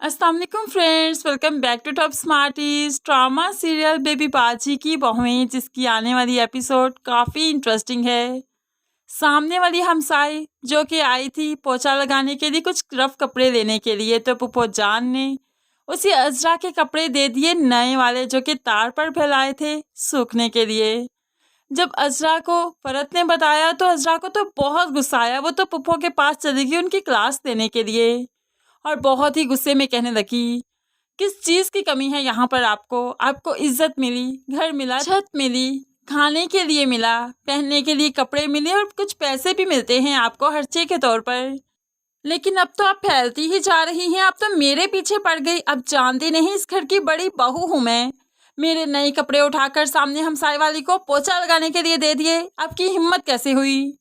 अस्सलाम वालेकुम friends, welcome back to top smarties. Drama serial Baby Baji की बहुएं जिसकी आने वाली एपिसोड काफ़ी इंटरेस्टिंग है। सामने वाली हमसाई जो कि आई थी पोछा लगाने के लिए कुछ रफ कपड़े लेने के लिए, तो पुप्पो जान ने उसी अजरा के कपड़े दे दिए नए वाले जो कि तार पर फैलाए थे सूखने के लिए। जब अजरा को फरत ने बताया तो अजरा को तो बहुत गुस्सा आया। वो तो पुप्पो के पास चली गई उनकी क्लास देने के लिए और बहुत ही गुस्से में कहने लगी, किस चीज़ की कमी है यहाँ पर? आपको आपको इज्जत मिली, घर मिला, छत मिली, खाने के लिए मिला, पहनने के लिए कपड़े मिले और कुछ पैसे भी मिलते हैं आपको खर्चे के तौर पर। लेकिन अब तो आप फैलती ही जा रही हैं, अब तो मेरे पीछे पड़ गई। अब जानती नहीं इस घर की बड़ी बहू हूँ मैं। मेरे नए कपड़े उठाकर सामने हमसाई वाली को पोछा लगाने के लिए दे दिए, आपकी हिम्मत कैसे हुई?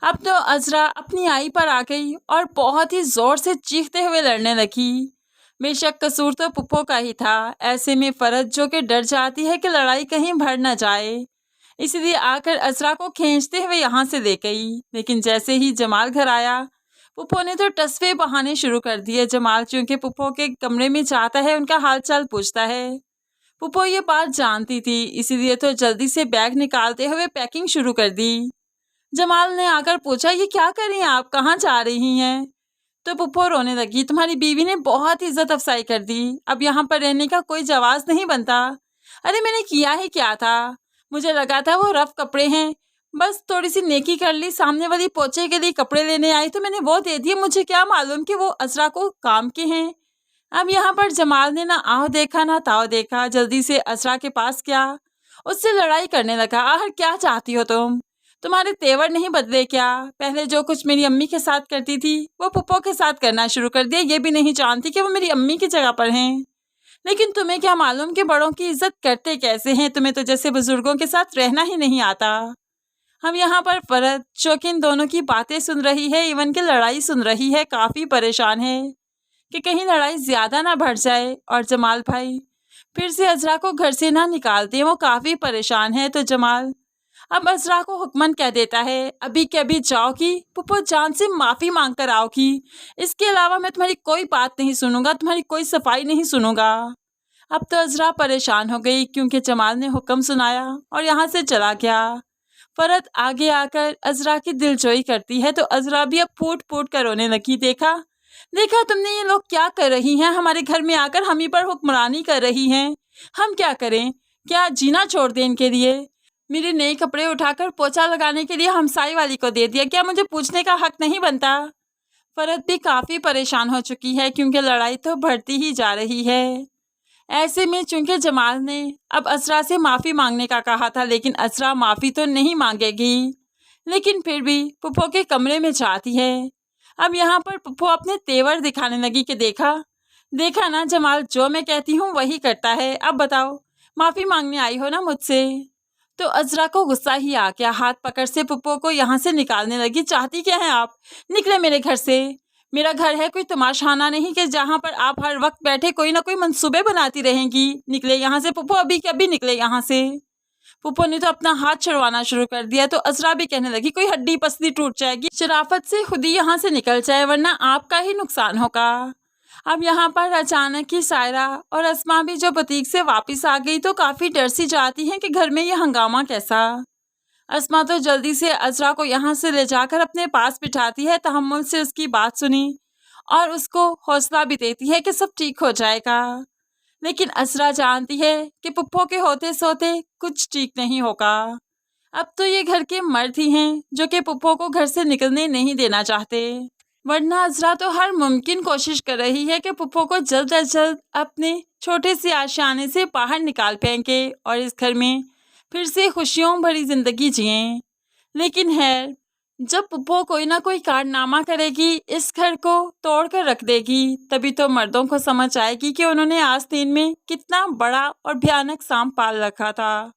अब तो अजरा अपनी आई पर आ गई और बहुत ही जोर से चीखते हुए लड़ने लगी। बेशक कसूर तो पुप्पो का ही था। ऐसे में फरत जो कि डर जाती है कि लड़ाई कहीं बढ़ न जाए, इसलिए आकर अजरा को खींचते हुए यहाँ से ले गई। लेकिन जैसे ही जमाल घर आया, पुप्पो ने तो टसवे बहाने शुरू कर दिए। जमाल चूंकि पुप्पो के कमरे में जाता है, उनका हाल चाल पूछता है। पुप्पो ये बात जानती थी, इसीलिए तो जल्दी से बैग निकालते हुए पैकिंग शुरू कर दी। जमाल ने आकर पूछा, ये क्या कर रही हैं आप, कहाँ जा रही हैं? तो पुप्पो रोने लगी, तुम्हारी बीवी ने बहुत इज्जत अफसाई कर दी, अब यहाँ पर रहने का कोई जवाब नहीं बनता। अरे मैंने किया ही क्या था? मुझे लगा था वो रफ कपड़े हैं, बस थोड़ी सी नेकी कर ली। सामने वाली पोछे के लिए कपड़े लेने आई तो मैंने वो दे दिए, मुझे क्या मालूम कि वो अजरा को काम के हैं। अब यहाँ पर जमाल ने ना आओ देखा ना ताओ देखा, जल्दी से अजरा के पास गया, उससे लड़ाई करने लगा। आखिर क्या चाहती हो तुम? तुम्हारे तेवर नहीं बदले क्या? पहले जो कुछ मेरी अम्मी के साथ करती थी वो पुप्पो के साथ करना शुरू कर दिया। ये भी नहीं जानती कि वो मेरी अम्मी की जगह पर हैं। लेकिन तुम्हें क्या मालूम कि बड़ों की इज्जत करते कैसे हैं? तुम्हें तो जैसे बुजुर्गों के साथ रहना ही नहीं आता। हम यहाँ पर फरत जो कि इन दोनों की बातें सुन रही है, इवन की लड़ाई सुन रही है, काफ़ी परेशान है कि कहीं लड़ाई ज़्यादा ना बढ़ जाए और जमाल भाई फिर से अजरा को घर से ना निकाल दें। वो काफ़ी परेशान है। तो जमाल अब अजरा को हुक्मन कह देता है, अभी के अभी जाओगी, पुप्पो जान से माफ़ी मांग कर आओगी। इसके अलावा मैं तुम्हारी कोई बात नहीं सुनूंगा, तुम्हारी कोई सफाई नहीं सुनूंगा। अब तो अजरा परेशान हो गई क्योंकि जमाल ने हुक्म सुनाया और यहाँ से चला गया। फरत आगे आकर अजरा की दिलजोई करती है तो अजरा भी अब फूट फूट कर रोने लगी। देखा देखा तुमने ये लोग क्या कर रही हैं? हमारे घर में आकर हम ही पर हुक्मरानी कर रही हैं। हम क्या करें? क्या जीना छोड़ दें इनके लिए? मेरे नए कपड़े उठाकर पोछा लगाने के लिए हमसाई वाली को दे दिया, क्या मुझे पूछने का हक नहीं बनता? फरत भी काफ़ी परेशान हो चुकी है क्योंकि लड़ाई तो बढ़ती ही जा रही है। ऐसे में चूंकि जमाल ने अब अजरा से माफ़ी मांगने का कहा था, लेकिन अजरा माफ़ी तो नहीं मांगेगी, लेकिन फिर भी पुप्पो के कमरे में जाती है। अब यहाँ पर पुप्पो अपने तेवर दिखाने लगी कि देखा देखा ना जमाल, जो मैं कहती हूँ वही करता है। अब बताओ, माफ़ी मांगने आई हो ना मुझसे? तो अजरा को गुस्सा ही आ गया, हाथ पकड़ से पुप्पो को यहाँ से निकालने लगी। चाहती क्या है आप? निकले मेरे घर से। मेरा घर है कोई तमाशाना नहीं कि जहाँ पर आप हर वक्त बैठे कोई ना कोई मंसूबे बनाती रहेंगी। निकले यहाँ से पुप्पो, अभी के अभी निकले यहाँ से। पुप्पो ने तो अपना हाथ छुड़वाना शुरू कर दिया तो अजरा भी कहने लगी, कोई हड्डी पसली टूट जाएगी, शराफत से खुद ही यहाँ से निकल जाए वरना आपका ही नुकसान होगा। अब यहाँ पर अचानक ही सायरा और अस्मा भी जो बुटीक से वापस आ गई तो काफ़ी डर सी जाती हैं कि घर में ये हंगामा कैसा। अस्मा तो जल्दी से अजरा को यहाँ से ले जाकर अपने पास बिठाती है, तहम्मुल से उसकी बात सुनी और उसको हौसला भी देती है कि सब ठीक हो जाएगा। लेकिन अजरा जानती है कि पुप्पो के होते सोते कुछ ठीक नहीं होगा। अब तो ये घर के मर्द ही हैं जो कि पुप्पो को घर से निकलने नहीं देना चाहते, वरना अजरा तो हर मुमकिन कोशिश कर रही है कि पुप्पो को जल्द अज जल्द अपने छोटे से आशियाने से बाहर निकाल फेंके और इस घर में फिर से खुशियों भरी जिंदगी जिएं। लेकिन है, जब पुप्पो कोई ना कोई कारनामा करेगी, इस घर को तोड़ कर रख देगी, तभी तो मर्दों को समझ आएगी कि उन्होंने आस्तीन में कितना बड़ा और भयानक सांप पाल रखा था।